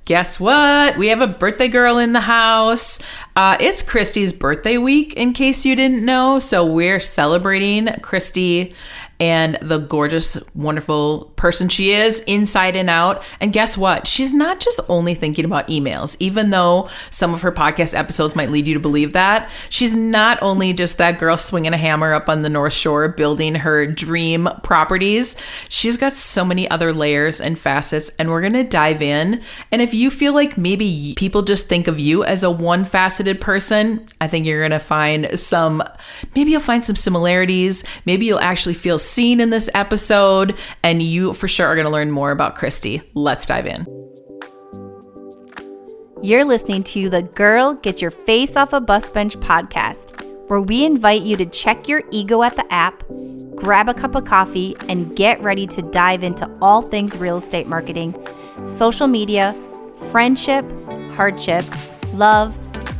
Guess what? We have a birthday girl in the house. It's Kristi's birthday week, in case you didn't know. So we're celebrating Kristi and the gorgeous, wonderful person she is inside and out. And guess what? She's not just only thinking about emails, even though some of her podcast episodes might lead you to believe that. She's not only just that girl swinging a hammer up on the North Shore, building her dream properties. She's got so many other layers and facets, and we're going to dive in. And if you feel like maybe people just think of you as a one-faceted person, I think you're going to find maybe you'll find some similarities. Maybe you'll actually feel seen in this episode, and you for sure are going to learn more about Kristi. Let's dive in. You're listening to the Girl Get Your Face Off a Bus Bench podcast, where we invite you to check your ego at the app, grab a cup of coffee, and get ready to dive into all things real estate marketing, social media, friendship, hardship, love,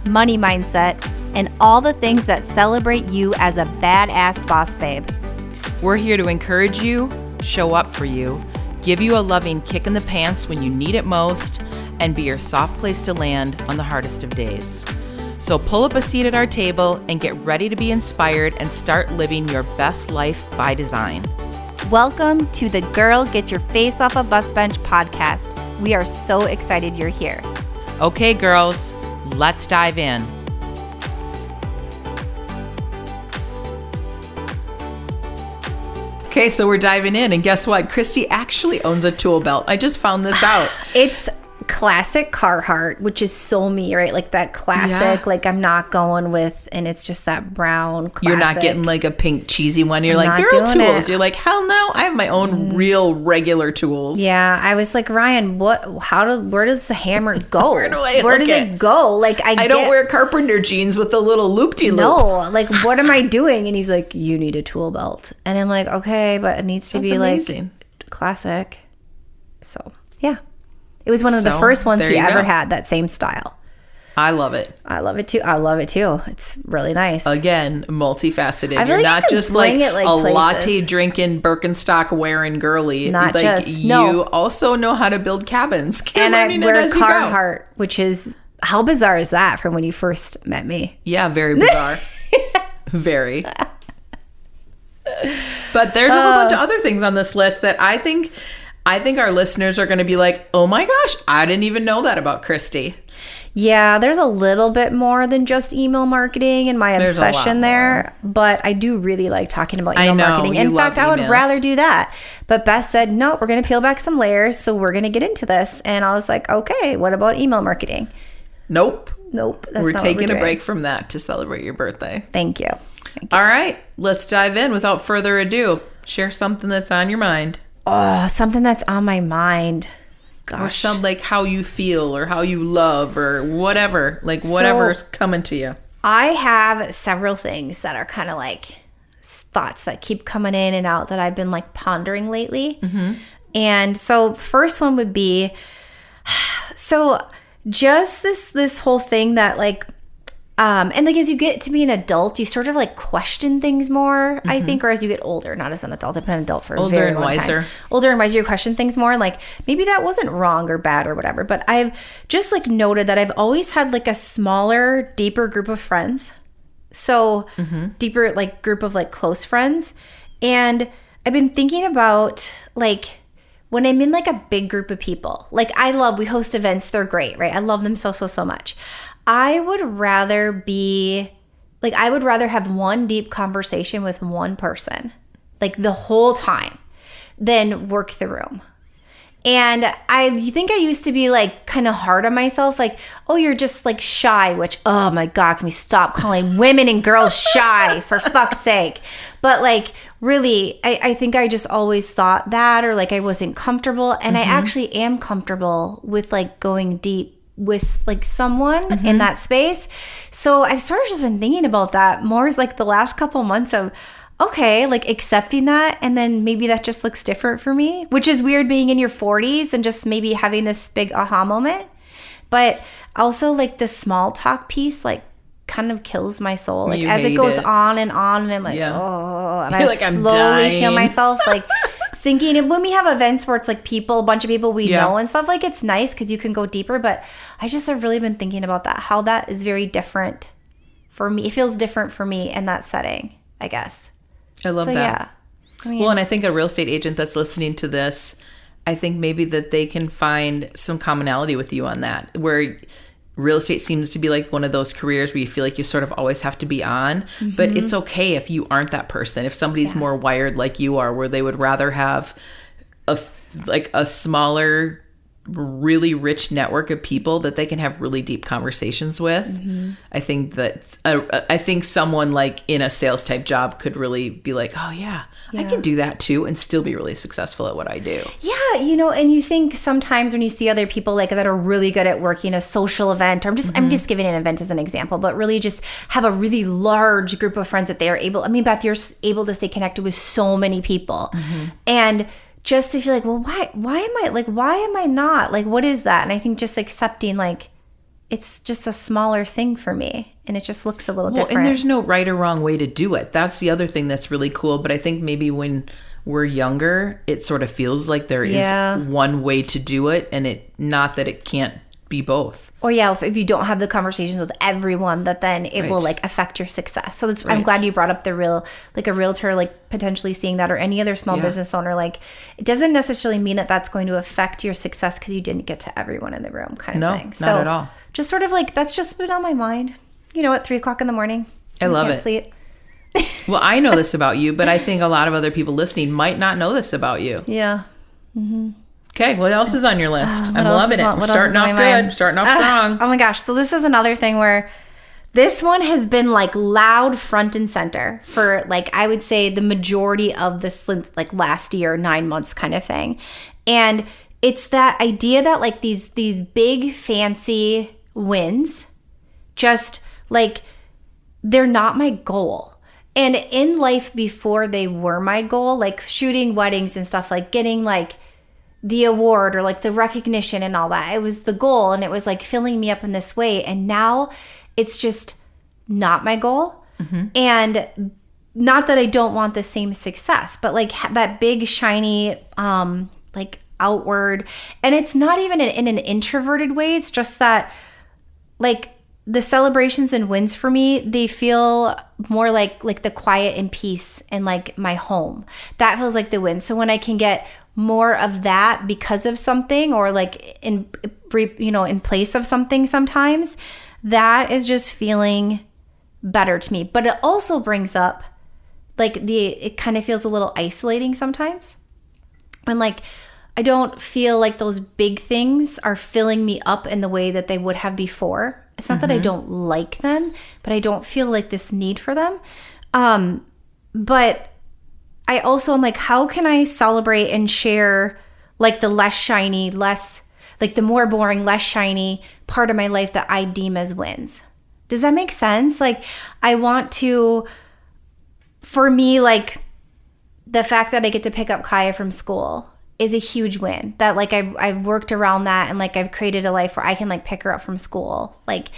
money mindset, and all the things that celebrate you as a badass boss babe. We're here to encourage you, show up for you, give you a loving kick in the pants when you need it most, and be your soft place to land on the hardest of days. So pull up a seat at our table and get ready to be inspired and start living your best life by design. Welcome to the Girl Get Your Face Off a Bus Bench podcast. We are so excited you're here. Okay, girls, let's dive in. Okay, so we're diving in, and guess what? Kristi actually owns a tool belt. I just found this out. It's classic Carhartt, which is so me, right? Like that classic, like I'm not going with, and it's just that brown classic. You're not getting like a pink cheesy one. You're like, girl tools. You're like, hell no, I have my own real regular tools. Yeah, I was like, Ryan, where does the hammer go? Where does it go? Like I don't wear carpenter jeans with the little loop-de-loop. No, like what am I doing? And he's like, you need a tool belt. And I'm like, okay, but it needs to be amazing. Like classic. So yeah. It was one of the first ones he ever had, that same style. I love it. I love it too. It's really nice. Again, multifaceted. You're not just like a latte drinking, Birkenstock wearing girly. Not like, just. You also know how to build cabins. And I wear Carhartt, which is, how bizarre is that from when you first met me? Yeah, very bizarre. Very. But there's a whole bunch of other things on this list that I think our listeners are going to be like, oh my gosh, I didn't even know that about Kristi. Yeah, there's a little bit more than just email marketing and my obsession there. But I do really like talking about email marketing. In fact, I would rather do that. But Beth said, no, we're going to peel back some layers. So we're going to get into this. And I was like, okay, what about email marketing? Nope. We're taking a break from that to celebrate your birthday. Thank you. All right, let's dive in. Without further ado, share something that's on your mind. Oh, something that's on my mind. Gosh. Or something like how you feel or how you love or whatever. Like whatever's coming to you. I have several things that are kind of like thoughts that keep coming in and out that I've been like pondering lately. Mm-hmm. And so first one would be, so just this whole thing that like, and like as you get to be an adult, you sort of like question things more, I think, or as you get older, not as an adult. I've been an adult for a very long time. Older and wiser, you question things more. Like maybe that wasn't wrong or bad or whatever, but I've just like noted that I've always had like a smaller, deeper group of friends. So deeper like group of like close friends. And I've been thinking about like when I'm in like a big group of people, like we host events. They're great, right? I love them so much. I would rather have one deep conversation with one person, like the whole time, than work the room. And you think I used to be like kind of hard on myself, like, oh, you're just like shy, which, oh my God, can we stop calling women and girls shy for fuck's sake? But like, really, I think I just always thought that, or like I wasn't comfortable. And I actually am comfortable with like going deep with like someone in that space. So I've sort of just been thinking about that more as like the last couple months of, okay, like accepting that, and then maybe that just looks different for me, which is weird being in your 40s and just maybe having this big aha moment. But also like the small talk piece like kind of kills my soul. Like as it goes on and I'm like, oh, and I like, slowly feel myself like thinking, and when we have events where it's like a bunch of people we know and stuff, like it's nice because you can go deeper. But I just have really been thinking about that, how that is very different for me. It feels different for me in that setting, I guess. I love that. Yeah. I mean, well, and I think a real estate agent that's listening to this, I think maybe that they can find some commonality with you on that, where real estate seems to be like one of those careers where you feel like you sort of always have to be on, but it's okay if you aren't that person. If somebody's more wired like you are, where they would rather have a smaller, really rich network of people that they can have really deep conversations with. I think that I think someone like in a sales type job could really be like, oh yeah, I can do that too and still be really successful at what I do. Yeah, and you think sometimes when you see other people like that are really good at working a social event, or I'm just giving an event as an example, but really just have a really large group of friends that they are able. I mean, Beth, you're able to stay connected with so many people, and just to feel like, well, why am I not? Like, what is that? And I think just accepting, like, it's just a smaller thing for me, and it just looks a little different. And there's no right or wrong way to do it. That's the other thing that's really cool. But I think maybe when we're younger, it sort of feels like there is one way to do it, and not that it can't be both. Or if you don't have the conversations with everyone, that then it will like affect your success. So I'm glad you brought up a realtor, like potentially seeing that, or any other small business owner. Like, it doesn't necessarily mean that that's going to affect your success because you didn't get to everyone in the room, kind of thing. No, not at all. Just sort of like, that's just been on my mind, at 3:00 in the morning. I love it. Sleep. Well, I know this about you, but I think a lot of other people listening might not know this about you. Yeah. Okay, what else is on your list? I'm loving it. Starting off good. Starting off strong. Oh my gosh. So this is another thing where this one has been like loud front and center for like, I would say the majority of this like last year, 9 months kind of thing. And it's that idea that like these big fancy wins, just like, they're not my goal. And in life before they were my goal, like shooting weddings and stuff, like getting like the award or like the recognition and all that, it was the goal, and it was like filling me up in this way. And now it's just not my goal. And not that I don't want the same success, but like that big shiny like outward, and it's not even in an introverted way. It's just that like the celebrations and wins for me, they feel more like the quiet and peace and like my home. That feels like the win. So when I can get more of that because of something, or like in place of something, sometimes that is just feeling better to me. But it also brings up like it kind of feels a little isolating sometimes, and like I don't feel like those big things are filling me up in the way that they would have before. It's not that I don't like them, but I don't feel like this need for them. But I also am like, how can I celebrate and share like the less shiny, less like the more boring, less shiny part of my life that I deem as wins? Does that make sense? Like, I want to, for me, like the fact that I get to pick up Kaya from school is a huge win. That like I've worked around that, and like I've created a life where I can like pick her up from school. Like,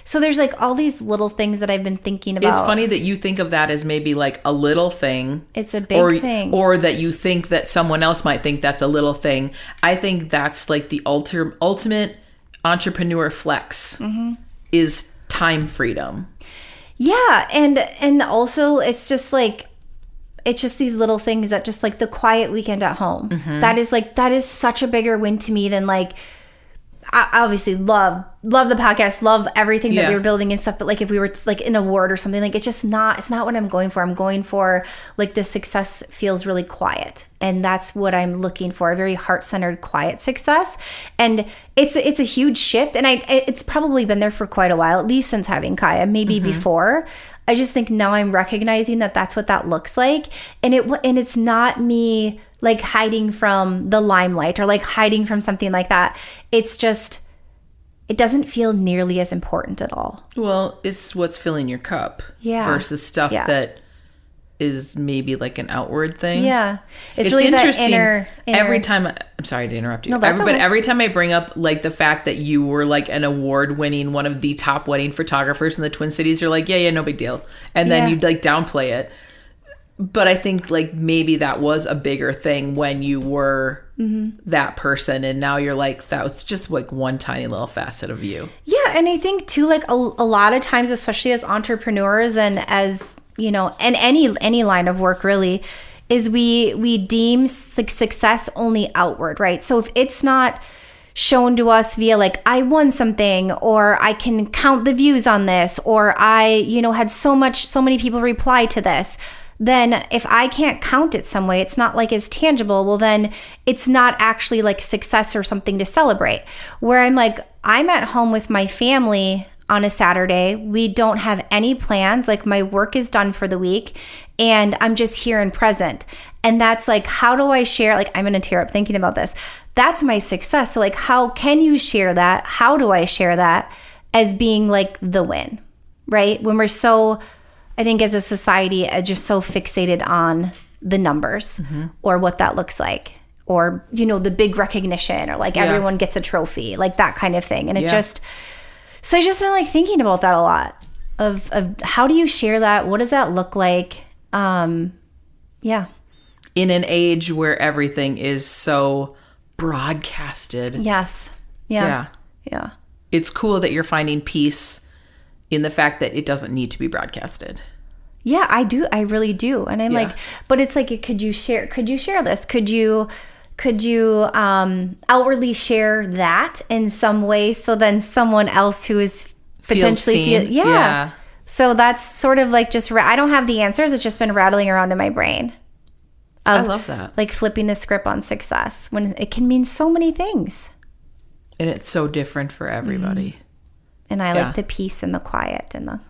so there's like all these little things that I've been thinking about. It's funny that you think of that as maybe like a little thing. It's a big thing. Or that you think that someone else might think that's a little thing. I think that's like the ultimate entrepreneur flex is time freedom. Yeah. And also it's just these little things that just like the quiet weekend at home. That is such a bigger win to me than like, I obviously love the podcast, love everything that we were building and stuff. But like if we were like in a award or something, like it's not what I'm going for. I'm going for like the success feels really quiet. And that's what I'm looking for, a very heart-centered, quiet success. And it's a huge shift. And it's probably been there for quite a while, at least since having Kaya, maybe before. I just think now I'm recognizing that that's what that looks like. And it's not me like hiding from the limelight or like hiding from something like that. It's just, it doesn't feel nearly as important at all. Well, it's what's filling your cup versus stuff that is maybe like an outward thing. Yeah. It's really interesting. That inner... Every time, I'm sorry to interrupt you. No, that's but okay. Every time I bring up like the fact that you were like an award winning, one of the top wedding photographers in the Twin Cities, you're like, yeah, no big deal. And then you like downplay it. But I think like maybe that was a bigger thing when you were that person, and now you're like, that was just like one tiny little facet of you. Yeah, and I think too, like a lot of times, especially as entrepreneurs and as, you know, and any line of work really, is we deem success only outward, right? So if it's not shown to us via like, I won something, or I can count the views on this, or I, you know, had so many people reply to this, then if I can't count it some way, it's not like as tangible, well then it's not actually like success or something to celebrate. Where I'm like, I'm at home with my family on a Saturday. We don't have any plans. Like my work is done for the week and I'm just here and present. And that's like, how do I share? Like, I'm going to tear up thinking about this. That's my success. So like, how can you share that? How do I share that as being like the win, right? When we're so, I think as a society, just so fixated on the numbers or what that looks like, or, you know, the big recognition, or like everyone gets a trophy, like that kind of thing. And it just, so I just been like thinking about that a lot of how do you share that? What does that look like? In an age where everything is so broadcasted. Yes. Yeah. It's cool that you're finding peace in the fact that it doesn't need to be broadcasted. Yeah, I do. I really do. And I'm like, but it's like, could you share this? Could you outwardly share that in some way, so then someone else who is potentially so that's sort of like just I don't have the answers. It's just been rattling around in my brain. I love that. Like flipping the script on success when it can mean so many things. And it's so different for everybody. And I like the peace and the quiet and the...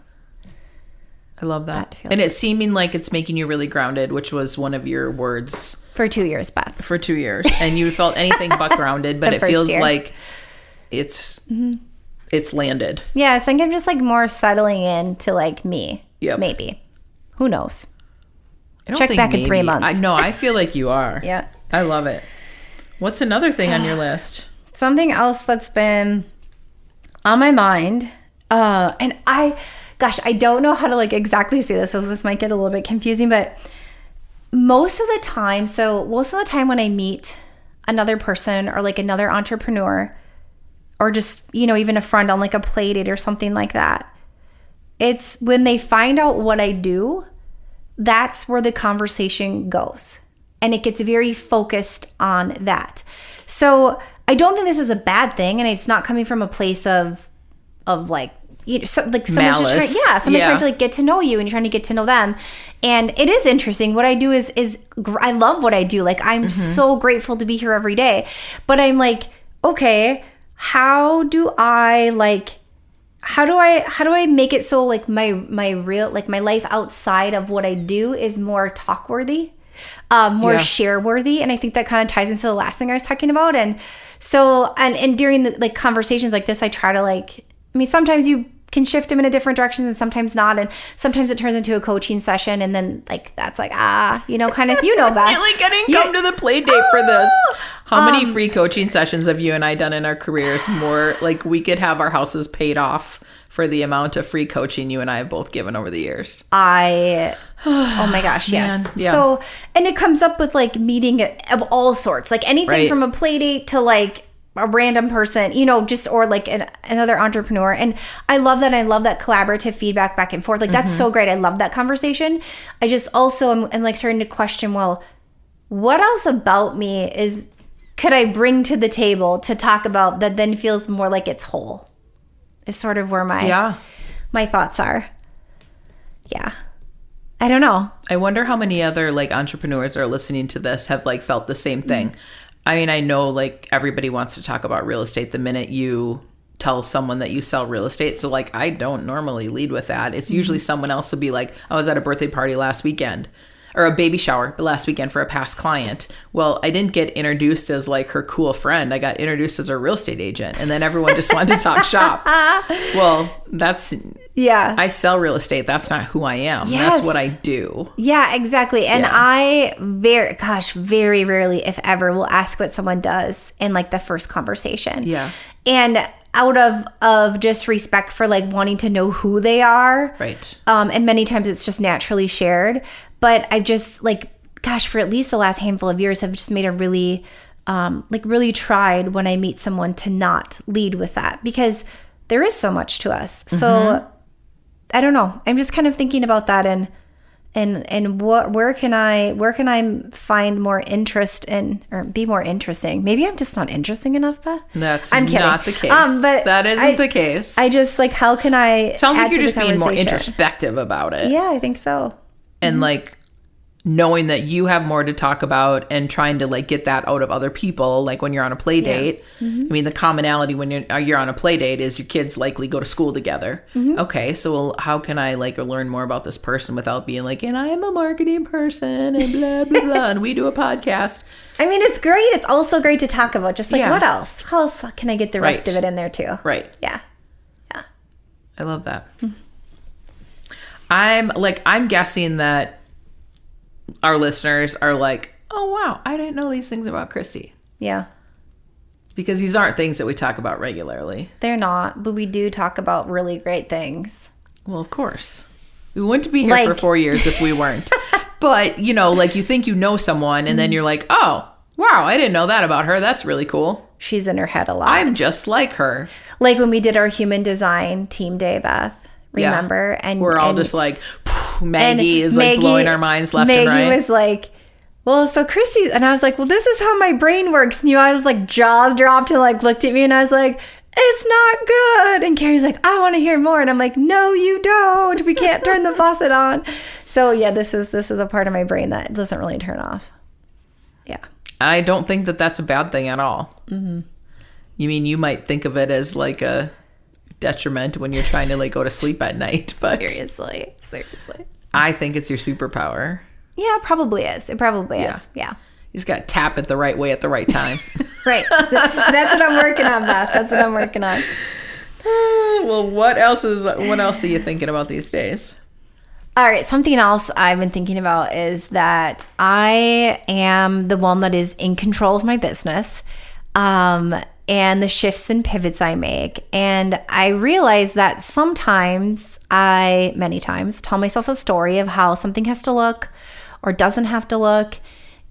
I love that. And it's seeming like it's making you really grounded, which was one of your words. For 2 years, Beth. For 2 years. And you felt anything but grounded, but it feels like it's landed. Yeah, I think I'm just like more settling into like me. Yep. Maybe. Who knows? Check back in 3 months. I feel like you are. Yeah. I love it. What's another thing on your list? Something else that's been on my mind. And I don't know how to like exactly say this, so this might get a little bit confusing, but most of the time when I meet another person or like another entrepreneur, or just, you know, even a friend on like a play date or something like that, it's when they find out what I do, that's where the conversation goes. And it gets very focused on that. So I don't think this is a bad thing. And it's not coming from a place of like, you know, like someone's just trying to like get to know you, and you're trying to get to know them. And it is interesting. What I do is I love what I do. Like, I'm so grateful to be here every day. But I'm like, okay, how do I make it so like my real, like my life outside of what I do is more talk worthy, more share worthy. And I think that kind of ties into the last thing I was talking about. And so, and during the like conversations like this, I try to like, I mean, sometimes you can shift them in a different directions and sometimes not. And sometimes it turns into a coaching session, and then like, that's like, you know, kind of, you know, Beth. I didn't come to the play date for this. How many free coaching sessions have you and I done in our careers? More like we could have our houses paid off for the amount of free coaching you and I have both given over the years. Oh my gosh, yes. Yeah. So, and it comes up with like meeting of all sorts, like anything from a play date to like a random person, you know, just, or like another entrepreneur. And I love that. I love that collaborative feedback back and forth. Like that's so great. I love that conversation. I just also am like starting to question, well, what else about me could I bring to the table to talk about that then feels more like it's whole, is sort of where my thoughts are. Yeah. I don't know. I wonder how many other like entrepreneurs are listening to this have like felt the same thing. I mean, I know like everybody wants to talk about real estate the minute you tell someone that you sell real estate. So like, I don't normally lead with that. It's usually someone else will be like, I was at a birthday party last weekend, or a baby shower last weekend for a past client. Well, I didn't get introduced as like her cool friend. I got introduced as her real estate agent, and then everyone just wanted to talk shop. Well, I sell real estate. That's not who I am. Yes. That's what I do. Yeah, exactly. And I very rarely, if ever, will ask what someone does in like the first conversation. Yeah. And out of just respect for like wanting to know who they are. Right. And many times it's just naturally shared. But I've just like, gosh, for at least the last handful of years, I've just made a really, really tried when I meet someone to not lead with that, because there is so much to us. So I don't know. I'm just kind of thinking about that and where can I find more interest in, or be more interesting? Maybe I'm just not interesting enough, Beth. I'm kidding. Not the case. But that isn't the case. I just like, how can I? Sounds like you're just being more introspective about it. Yeah, I think so. And like knowing that you have more to talk about and trying to like get that out of other people, like when you're on a play date. I mean, the commonality when you're on a play date is your kids likely go to school together. Okay, so how can I like learn more about this person without being like, and I am a marketing person and blah blah blah, and we do a podcast. I mean, it's great. It's also great to talk about. Just like, what else? How else can I get the rest of it in there too? Right. Yeah. I love that. I'm guessing that our listeners are like, oh, wow, I didn't know these things about Kristi. Yeah. Because these aren't things that we talk about regularly. They're not, but we do talk about really great things. Well, of course. We wouldn't be here for 4 years if we weren't. But, you know, like you think you know someone and then you're like, oh, wow, I didn't know that about her. That's really cool. She's in her head a lot. I'm just like her. Like when we did our human design team day, Beth. Remember? Yeah. And we're all just like, Maggie is like blowing our minds left and right. Maggie was like, well, so Kristi, and I was like, well, this is how my brain works. And I was like, jaws dropped and like looked at me and I was like, it's not good. And Carrie's like, I want to hear more. And I'm like, no, you don't. We can't turn the faucet on. So yeah, this is a part of my brain that doesn't really turn off. Yeah. I don't think that that's a bad thing at all. You mean, you might think of it as like a detriment when you're trying to like go to sleep at night, but seriously I think it's your superpower. Yeah, it probably is. It probably is. Yeah. You just got to tap it the right way at the right time. Right. That's what I'm working on, Beth. That's what I'm working on. Well, what else are you thinking about these days? All right, something else I've been thinking about is that I am the one that is in control of my business. And the shifts and pivots I make. And I realize that many times, tell myself a story of how something has to look or doesn't have to look.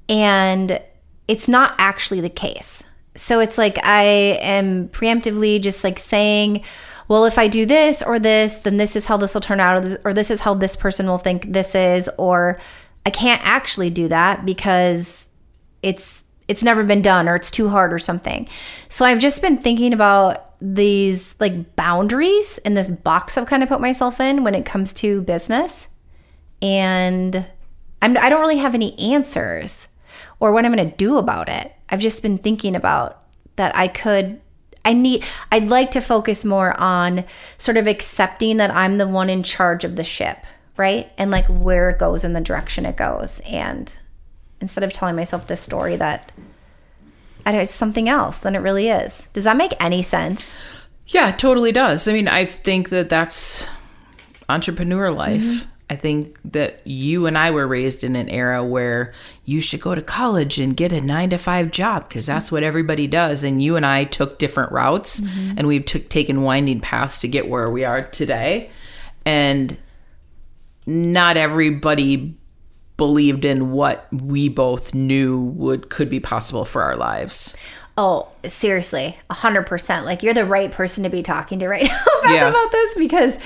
And it's not actually the case. So it's like I am preemptively just like saying, well, if I do this or this, then this is how this will turn out, or this is how this person will think this is, or I can't actually do that because it's never been done or it's too hard or something. So I've just been thinking about these like boundaries in this box I've kind of put myself in when it comes to business. And I don't really have any answers or what I'm going to do about it. I've just been thinking about that I'd like to focus more on sort of accepting that I'm the one in charge of the ship, right? And like where it goes and the direction it goes. And instead of telling myself this story that it's something else than it really is. Does that make any sense? Yeah, it totally does. I mean, I think that that's entrepreneur life. I think that you and I were raised in an era where you should go to college and get a 9-to-5 job because that's what everybody does. And you and I took different routes and we've taken winding paths to get where we are today. And not everybody believed in what we both knew could be possible for our lives. Oh, seriously, 100%. Like you're the right person to be talking to right now about this, because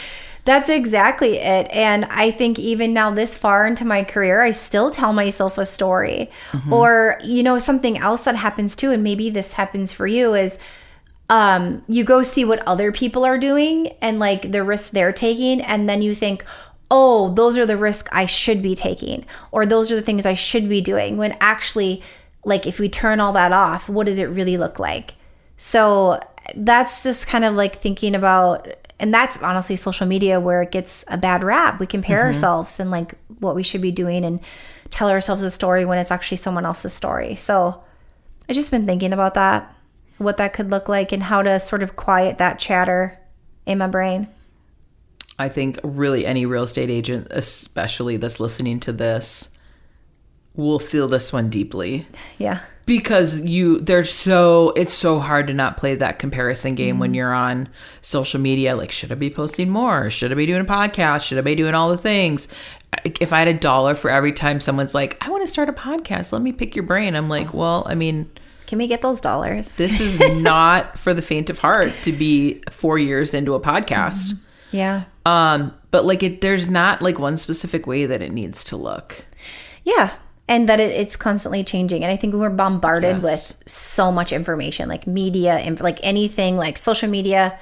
that's exactly it. And I think even now this far into my career, I still tell myself a story. Or, something else that happens too, and maybe this happens for you, is you go see what other people are doing and like the risks they're taking. And then you think, oh, those are the risks I should be taking, or those are the things I should be doing, when actually, like if we turn all that off, what does it really look like? So that's just kind of like thinking about, and that's honestly social media where it gets a bad rap. We compare ourselves and like what we should be doing and tell ourselves a story when it's actually someone else's story. So I've just been thinking about that, what that could look like and how to sort of quiet that chatter in my brain. I think really any real estate agent, especially that's listening to this, will feel this one deeply. Yeah. Because it's so hard to not play that comparison game when you're on social media. Like, should I be posting more? Should I be doing a podcast? Should I be doing all the things? If I had $1 for every time someone's like, I want to start a podcast, let me pick your brain. I'm like, well, I mean, can we get those dollars? This is not for the faint of heart to be 4 years into a podcast. Yeah. But like there's not like one specific way that it needs to look. Yeah. And that it's constantly changing. And I think we're bombarded with so much information, like media, like anything, like social media,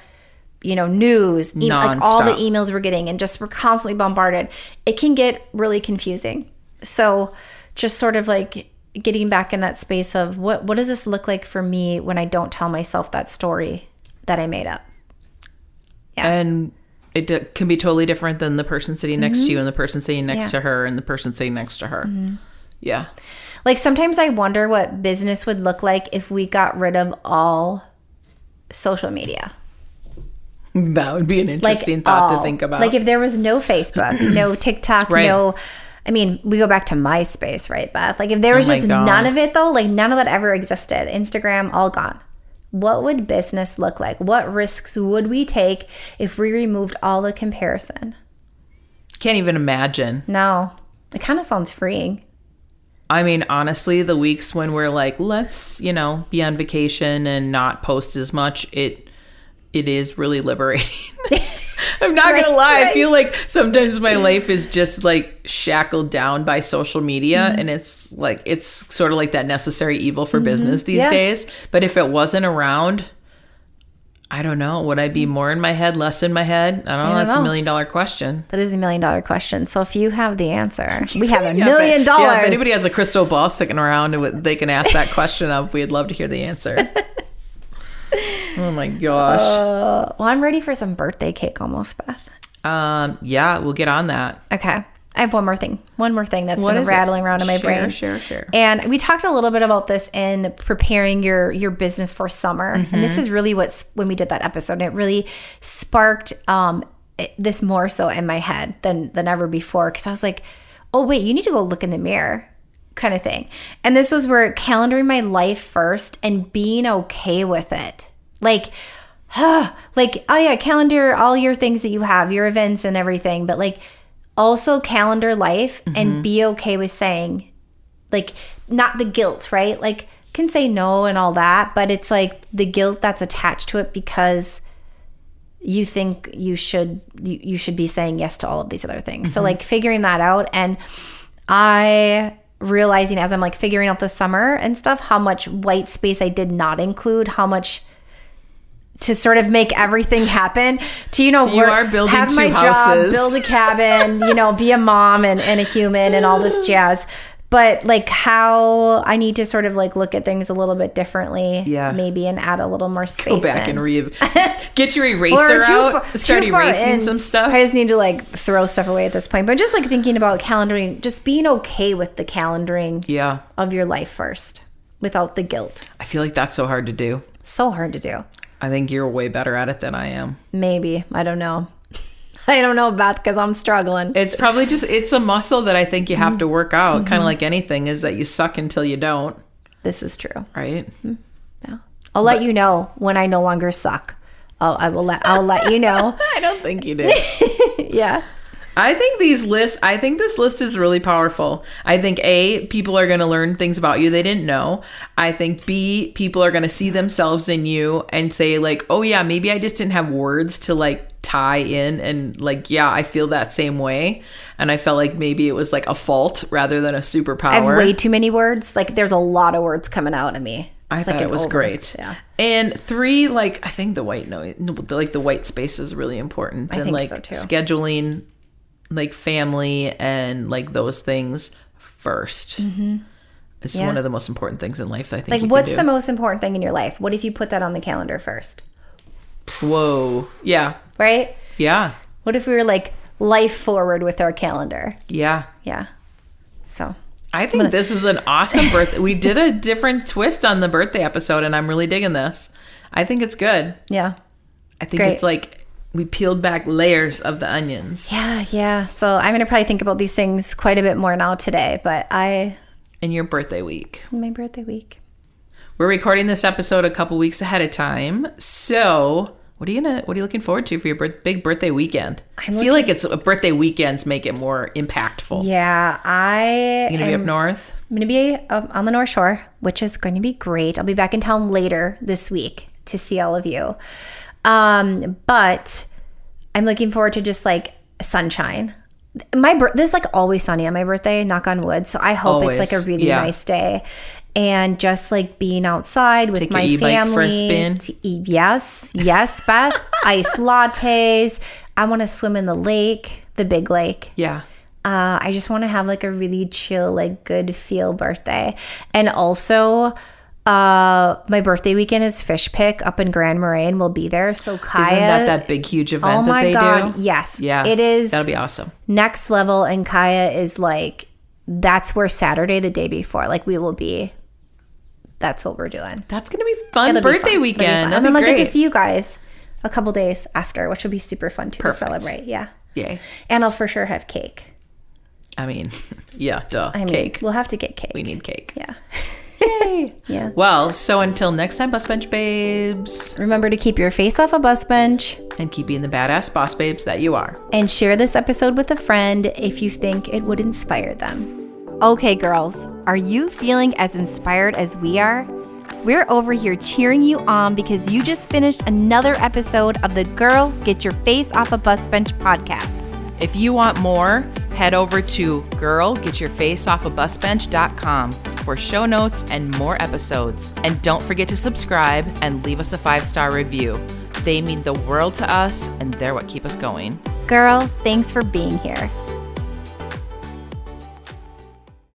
news, like all the emails we're getting, and we're constantly bombarded. It can get really confusing. So just sort of like getting back in that space of what does this look like for me when I don't tell myself that story that I made up? Yeah. And it can be totally different than the person sitting next to you and the person sitting next to her and the person sitting next to her. Yeah. Like sometimes I wonder what business would look like if we got rid of all social media. That would be an interesting thought to think about. Like if there was no Facebook, no TikTok, no... I mean, we go back to MySpace, right, Beth? Like if there was just none of it though, like none of that ever existed. Instagram, all gone. What would business look like? What risks would we take if we removed all the comparison? Can't even imagine. No. It kind of sounds freeing. I mean, honestly, the weeks when we're like, let's, be on vacation and not post as much, it is really liberating. I'm not going to lie. I feel like sometimes my life is just like shackled down by social media. And it's sort of like that necessary evil for business these days. But if it wasn't around, I don't know. Would I be more in my head, less in my head? I don't know. That's $1 million question. That is $1 million question. So if you have the answer, we have $1 million. If anybody has a crystal ball sticking around, they can ask that question of. We'd love to hear the answer. Oh my gosh. Well, I'm ready for some birthday cake almost, Beth. Yeah, we'll get on that. Okay. I have one more thing that's been rattling around in my brain. Share. And we talked a little bit about this in preparing your business for summer. And this is really when we did that episode, and it really sparked this more so in my head than ever before. Because I was like, oh, wait, you need to go look in the mirror kind of thing. And this was where calendaring my life first and being okay with it. Like, oh yeah, calendar all your things that you have, your events and everything. But like, also calendar life and be okay with saying, like, not the guilt, right? Like, can say no and all that, but it's like the guilt that's attached to it because you think you should be saying yes to all of these other things. So like figuring that out, and I realizing as I'm like figuring out the summer and stuff, how much white space I did not include, how much to sort of make everything happen, to, you are building have my houses. Job, build a cabin, be a mom and a human and all this jazz. But like how I need to sort of like look at things a little bit differently, maybe, and add a little more space. Go back and get your eraser out, start erasing some stuff. I just need to like throw stuff away at this point. But just like thinking about calendaring, just being okay with the calendaring of your life first without the guilt. I feel like that's so hard to do. So hard to do. I think you're way better at it than I am. Maybe. I don't know. I don't know, Beth, because I'm struggling. It's probably it's a muscle that I think you have to work out. Kind of like anything, is that you suck until you don't. This is true. Right? Yeah. I'll let you know when I no longer suck. I'll let you know. I don't think you do. Yeah. I think this list is really powerful. I think A, people are going to learn things about you they didn't know. I think B, people are going to see themselves in you and say like, oh yeah, maybe I just didn't have words to like tie in, and like, yeah, I feel that same way. And I felt like maybe it was like a fault rather than a superpower. I have way too many words. Like there's a lot of words coming out of me. I thought it was great. Yeah. And 3, like, I think the white space is really important. I and think like so too. Scheduling like family and like those things first. It's one of the most important things in life, I think. Like, what's the most important thing in your life? What if you put that on the calendar first? Whoa. Yeah. Right? Yeah. What if we were like life forward with our calendar? Yeah. Yeah. So I think this is an awesome birthday. We did a different twist on the birthday episode, and I'm really digging this. I think it's good. Yeah. I think it's like we peeled back layers of the onions. Yeah. So I'm going to probably think about these things quite a bit more now today, but I in your birthday week? My birthday week. We're recording this episode a couple weeks ahead of time. So what are you looking forward to for your big birthday weekend? I feel like it's birthday weekends make it more impactful. Yeah, You gonna be up north? I'm going to be on the North Shore, which is going to be great. I'll be back in town later this week to see all of you. But I'm looking forward to just like sunshine. This is like always sunny on my birthday, knock on wood. So I hope it's like a really nice day. And just like being outside with my family. For a spin. Yes, Beth. Iced lattes. I want to swim in the lake, the big lake. Yeah. I just want to have like a really chill, like good feel birthday. And also, my birthday weekend is Fish Pick up in Grand Marais. We'll be there. So Kaya. Isn't that big, huge event that they do? Oh my God. Yes. Yeah. It is. That'll be awesome. Next level. And Kaya is like, that's where Saturday, the day before, like we will be. That's what we're doing. That's going to be fun. Birthday weekend. And then I'll get to see you guys a couple days after, which will be super fun too to celebrate. Yeah. Yay. And I'll for sure have cake. I mean, yeah, duh. I mean, cake. We'll have to get cake. We need cake. Yeah. Yay. Yeah. Well, so until next time, bus bench babes. Remember to keep your face off a bus bench. And keep being the badass boss babes that you are. And share this episode with a friend if you think it would inspire them. Okay, girls, are you feeling as inspired as we are? We're over here cheering you on because you just finished another episode of the Girl, Get Your Face Off a Bus Bench podcast. If you want more, head over to girlgetyourfaceoffabusbench.com for show notes and more episodes. And don't forget to subscribe and leave us a 5-star review. They mean the world to us, and they're what keep us going. Girl, thanks for being here.